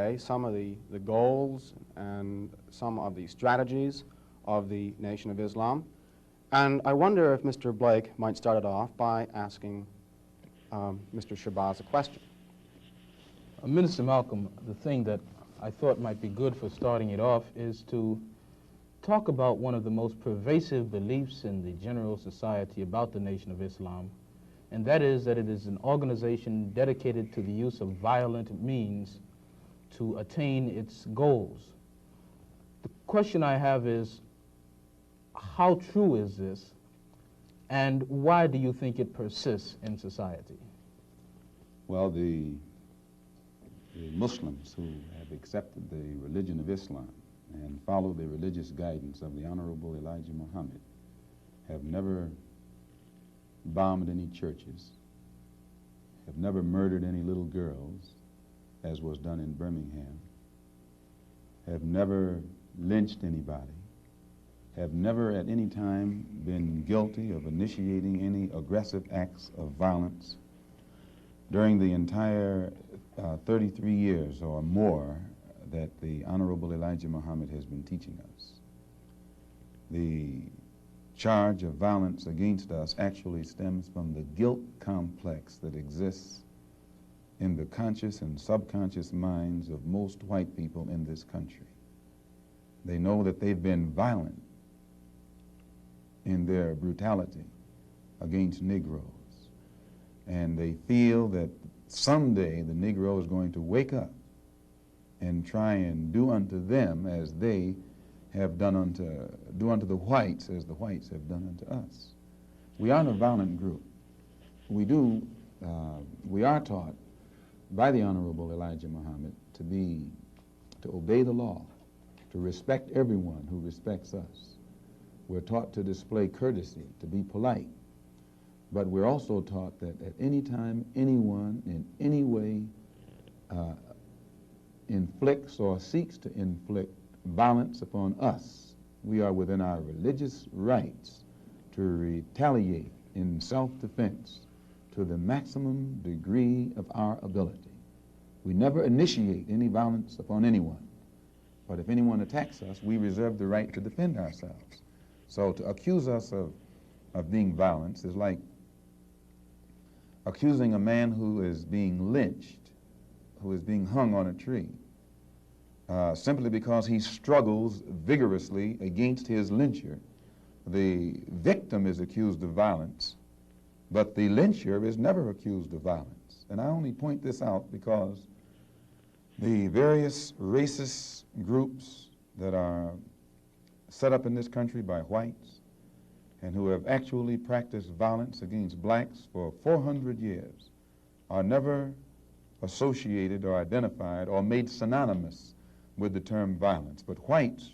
today some of the goals and some of the strategies of the Nation of Islam. And I wonder if Mr. Blake might start it off by asking Mr. Shabazz a question. Minister Malcolm, the thing that I thought might be good for starting it off is to talk about one of the most pervasive beliefs in the general society about the Nation of Islam, and that is that it is an organization dedicated to the use of violent means to attain its goals. The question I have is, how true is this, and why do you think it persists in society? Well, the Muslims who have accepted the religion of Islam and follow the religious guidance of the Honorable Elijah Muhammad have never bombed any churches, have never murdered any little girls, as was done in Birmingham, have never lynched anybody, have never at any time been guilty of initiating any aggressive acts of violence. During the entire 33 years or more that the Honorable Elijah Muhammad has been teaching us, the charge of violence against us actually stems from the guilt complex that exists in the conscious and subconscious minds of most white people in this country. They know that they've been violent in their brutality against Negroes, and they feel that someday the Negro is going to wake up and try and do unto them as they have done unto the whites as the whites have done unto us. We aren't a violent group. We are taught by the Honorable Elijah Muhammad to obey the law, to respect everyone who respects us. We're taught to display courtesy, to be polite. But we're also taught that at any time anyone in any way inflicts or seeks to inflict violence upon us, we are within our religious rights to retaliate in self-defense to the maximum degree of our ability. We never initiate any violence upon anyone, but if anyone attacks us, we reserve the right to defend ourselves. So to accuse us of being violent is like accusing a man who is being lynched, who is being hung on a tree, simply because he struggles vigorously against his lyncher. The victim is accused of violence, but the lyncher is never accused of violence. And I only point this out because the various racist groups that are set up in this country by whites and who have actually practiced violence against blacks for 400 years are never associated or identified or made synonymous with the term violence. But whites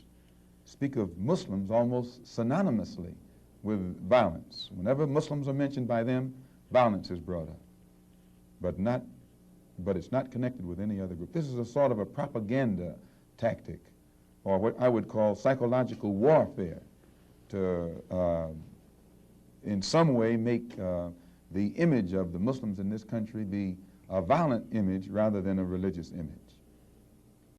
speak of Muslims almost synonymously with violence. Whenever Muslims are mentioned by them, violence is brought up, but it's not connected with any other group. This is a sort of a propaganda tactic, or what I would call psychological warfare, to in some way make the image of the Muslims in this country be a violent image rather than a religious image.